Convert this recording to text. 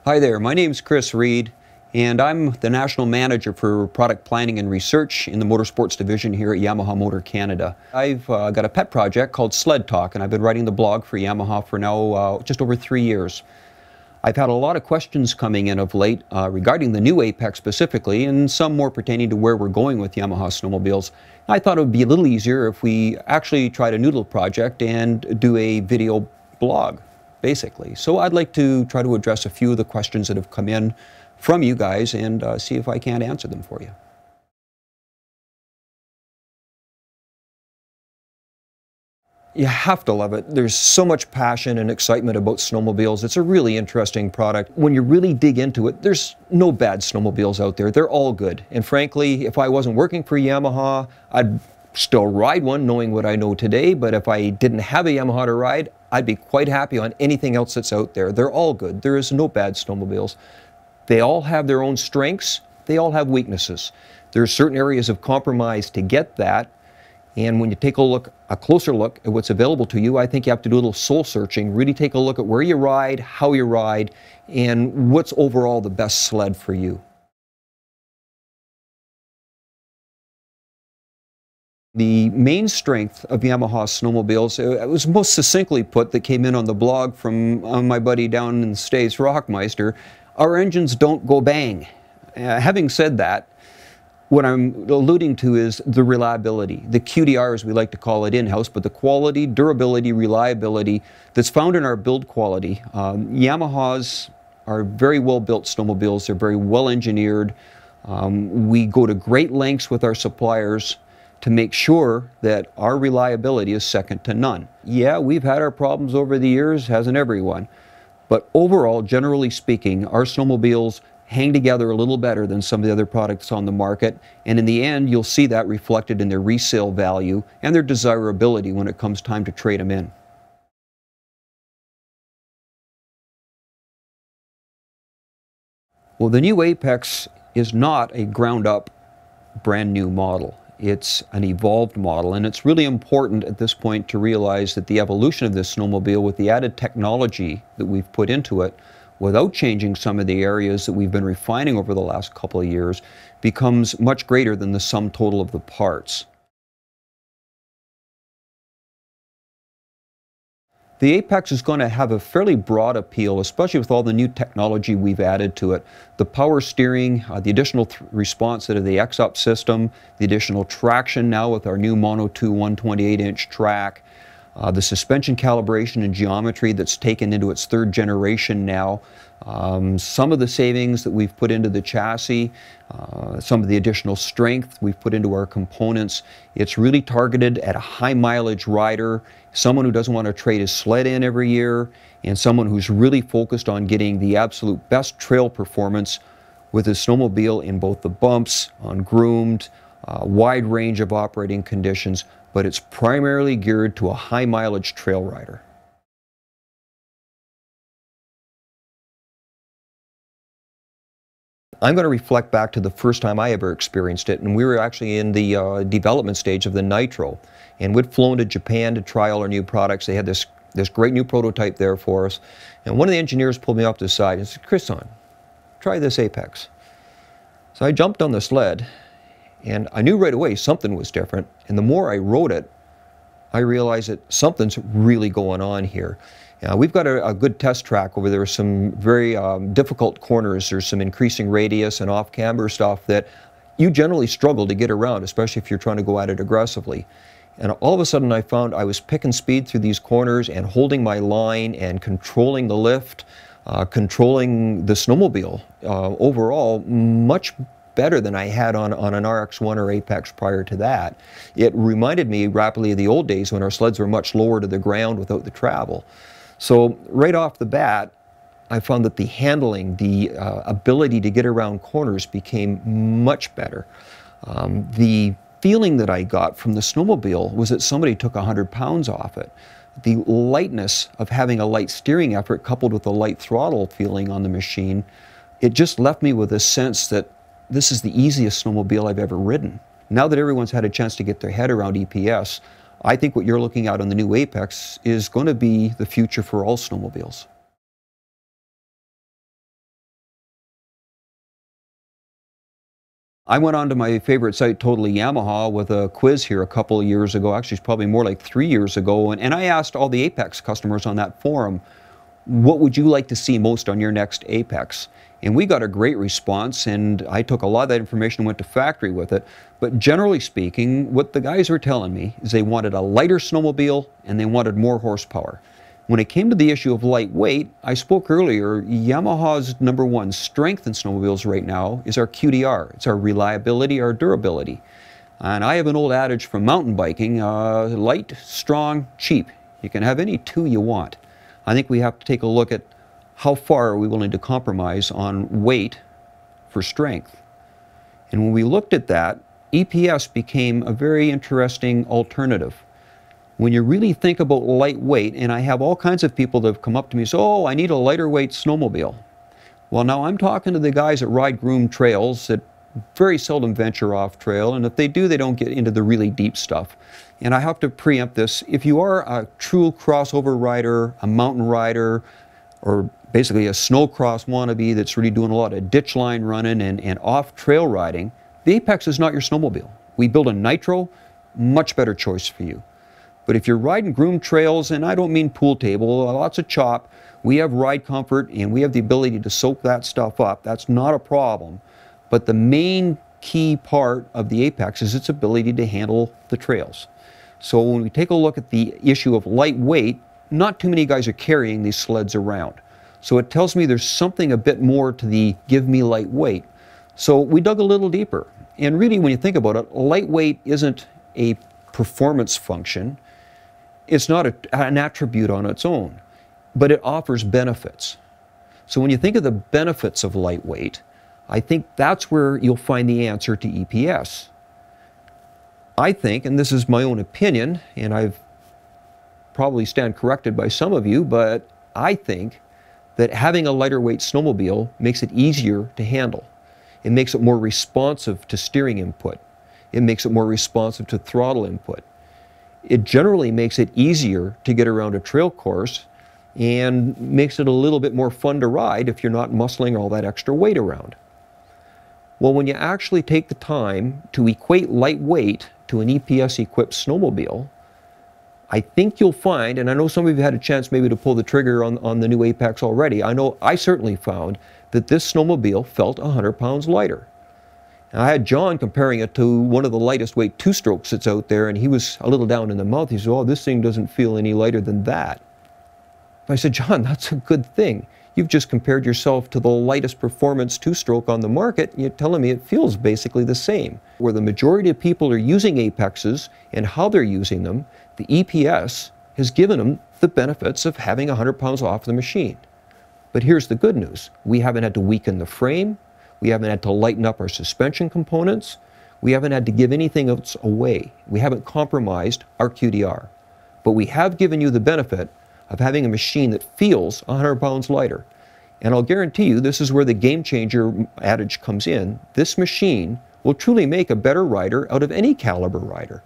Hi there, my name's Reid, and I'm the National Manager for Product Planning and Research in the Motorsports Division here at Yamaha Motor Canada. I've got a pet project called Sled Talk, and I've been writing the blog for Yamaha for now just over 3 years. I've had a lot of questions coming in of late regarding the new Apex specifically, and some more pertaining to where we're going with Yamaha snowmobiles. I thought it would be a little easier if we actually tried a noodle project and do a video blog, basically. So I'd like to try to address a few of the questions that have come in from you guys and see if I can't answer them for you. You have to love it. There's so much passion and excitement about snowmobiles. It's a really interesting product. When you really dig into it, there's no bad snowmobiles out there. They're all good. And frankly, if I wasn't working for Yamaha, I'd still ride one knowing what I know today. But if I didn't have a Yamaha to ride, I'd be quite happy on anything else that's out there. They're all good. There is no bad snowmobiles. They all have their own strengths. They all have weaknesses. There are certain areas of compromise to get that. And when you take a closer look at what's available to you, I think you have to do a little soul searching, really take a look at where you ride, how you ride, and what's overall the best sled for you. The main strength of Yamaha snowmobiles, it was most succinctly put that came in on the blog from my buddy down in the States, Rockmeister, our engines don't go bang. Having said that, what I'm alluding to is the reliability, the QDR as we like to call it in-house, but the quality, durability, reliability that's found in our build quality. Yamahas are very well-built snowmobiles. They're very well-engineered. We go to great lengths with our suppliers to make sure that our reliability is second to none. Yeah, we've had our problems over the years, hasn't everyone? But overall, generally speaking, our snowmobiles hang together a little better than some of the other products on the market, and in the end you'll see that reflected in their resale value and their desirability when it comes time to trade them in. Well, the new Apex is not a ground-up brand new model. It's an evolved model, and it's really important at this point to realize that the evolution of this snowmobile with the added technology that we've put into it without changing some of the areas that we've been refining over the last couple of years, becomes much greater than the sum total of the parts. The Apex is going to have a fairly broad appeal, especially with all the new technology we've added to it. The power steering, the additional response out of the X-Up system, the additional traction now with our new Mono 2 128-inch track, the suspension calibration and geometry that's taken into its third generation now, some of the savings that we've put into the chassis, some of the additional strength we've put into our components. It's really targeted at a high mileage rider, someone who doesn't want to trade his sled in every year, and someone who's really focused on getting the absolute best trail performance with his snowmobile in both the bumps, on groomed, wide range of operating conditions, but it's primarily geared to a high mileage trail rider. I'm going to reflect back to the first time I ever experienced it, and we were actually in the development stage of the Nitro, and we'd flown to Japan to try all our new products. They had this great new prototype there for us, and one of the engineers pulled me off to the side and said, "Chrison, try this Apex." So I jumped on the sled, and I knew right away something was different, and the more I rode it, I realized that something's really going on here. We've got a good test track over there, some very difficult corners. There's some increasing radius and off-camber stuff that you generally struggle to get around, especially if you're trying to go at it aggressively. And all of a sudden I found I was picking speed through these corners and holding my line and controlling the lift, controlling the snowmobile overall much better than I had on an RX-1 or Apex prior to that. It reminded me rapidly of the old days when our sleds were much lower to the ground without the travel. So right off the bat, I found that the handling, the ability to get around corners became much better. The feeling that I got from the snowmobile was that somebody took 100 pounds off it. The lightness of having a light steering effort coupled with a light throttle feeling on the machine, it just left me with a sense that this is the easiest snowmobile I've ever ridden. Now that everyone's had a chance to get their head around EPS, I think what you're looking at on the new Apex is going to be the future for all snowmobiles. I went on to my favorite site, Totally Yamaha, with a quiz here a couple of years ago. Actually, it's probably more like 3 years ago. And I asked all the Apex customers on that forum, what would you like to see most on your next Apex? And we got a great response, and I took a lot of that information and went to factory with it. But generally speaking, what the guys were telling me is they wanted a lighter snowmobile and they wanted more horsepower. When it came to the issue of lightweight, I spoke earlier, Yamaha's #1 strength in snowmobiles right now is our QDR. It's our reliability, our durability. And I have an old adage from mountain biking, light, strong, cheap. You can have any two you want. I think we have to take a look at how far are we willing to compromise on weight for strength. And when we looked at that, EPS became a very interesting alternative. When you really think about lightweight, and I have all kinds of people that have come up to me and say, oh, I need a lighter weight snowmobile. Well, now I'm talking to the guys that ride groomed trails that very seldom venture off trail, and if they do, they don't get into the really deep stuff. And I have to preempt this. If you are a true crossover rider, a mountain rider, or basically a snowcross wannabe that's really doing a lot of ditch line running and off-trail riding, the Apex is not your snowmobile. We build a nitro, much better choice for you. But if you're riding groomed trails, and I don't mean pool table, lots of chop, we have ride comfort and we have the ability to soak that stuff up. That's not a problem. But the main key part of the Apex is its ability to handle the trails. So when we take a look at the issue of lightweight, not too many guys are carrying these sleds around. So it tells me there's something a bit more to the give me lightweight. So we dug a little deeper. And really, when you think about it, lightweight isn't a performance function. It's not an attribute on its own, but it offers benefits. So when you think of the benefits of lightweight, I think that's where you'll find the answer to EPS. I think, and this is my own opinion, and I've probably stand corrected by some of you, but I think that having a lighter weight snowmobile makes it easier to handle. It makes it more responsive to steering input. It makes it more responsive to throttle input. It generally makes it easier to get around a trail course and makes it a little bit more fun to ride if you're not muscling all that extra weight around. Well, when you actually take the time to equate lightweight to an EPS-equipped snowmobile, I think you'll find, and I know some of you had a chance maybe to pull the trigger on the new Apex already, I know I certainly found that this snowmobile felt 100 pounds lighter. And I had John comparing it to one of the lightest weight two-strokes that's out there, and he was a little down in the mouth. He said, oh, this thing doesn't feel any lighter than that. I said, John, that's a good thing. You've just compared yourself to the lightest performance two-stroke on the market, and you're telling me it feels basically the same. Where the majority of people are using Apexes and how they're using them, the EPS has given them the benefits of having 100 pounds off the machine. But here's the good news. We haven't had to weaken the frame. We haven't had to lighten up our suspension components. We haven't had to give anything else away. We haven't compromised our QDR. But we have given you the benefit of having a machine that feels 100 pounds lighter. And I'll guarantee you, this is where the game changer adage comes in. This machine will truly make a better rider out of any caliber rider.